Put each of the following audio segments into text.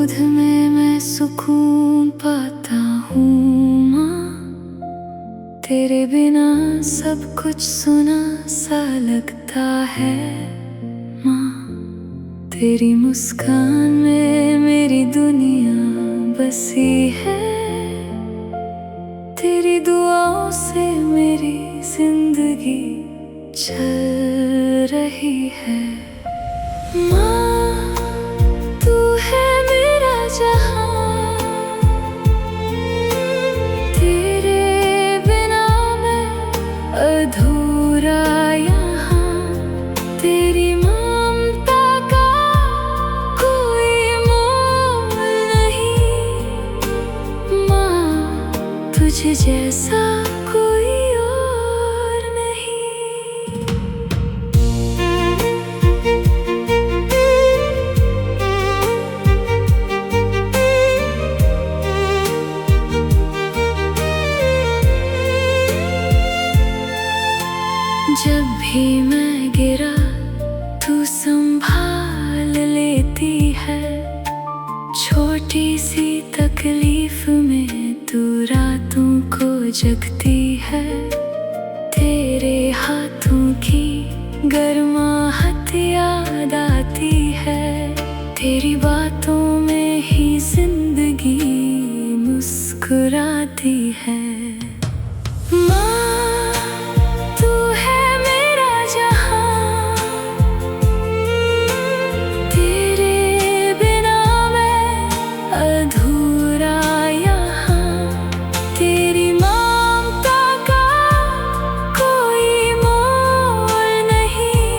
दूध में मैं सुकून पाता हूँ माँ। तेरे बिना सब कुछ सुना सा लगता है माँ। तेरी मुस्कान में मेरी दुनिया बसी है। तेरी दुआओं से मेरी जिंदगी चल रही है माँ। तू है मेरा जहां, तेरे बिना मैं अधूरा यहाँ। तेरी ममता का कोई मोल नहीं माँ। तुझ जैसा कोई और नहीं। जब भी मैं गिरा तू संभाल लेती है। छोटी सी तकलीफ में तू रातों को जगती है। तेरे हाथों की गर्माहट याद आती है। तेरी बातों में ही जिंदगी मुस्कुराती है माँ। तू है मेरा जहां, तेरे बिना मैं अधूरा यहाँ। तेरी ममता का कोई मोल नहीं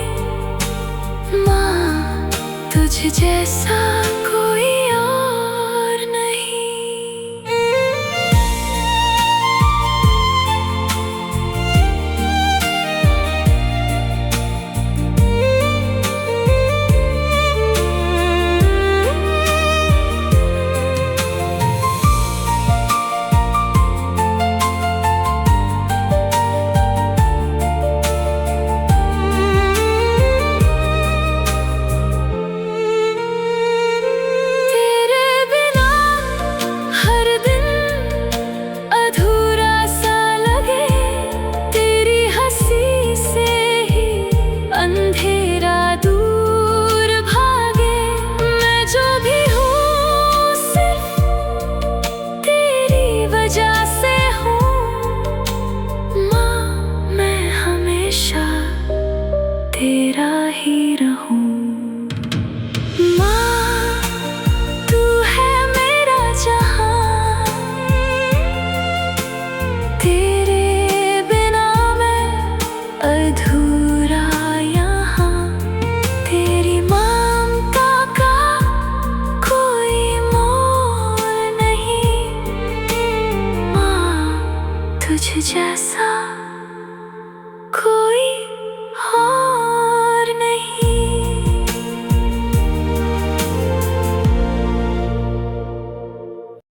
माँ। तुझ जैसा कोई और नहीं। तेरा ही रहूं माँ। तू है मेरा जहां, तेरे बिना मैं अधूरा यहाँ। तेरी ममता का कोई मोल नहीं माँ। तुझ जैसा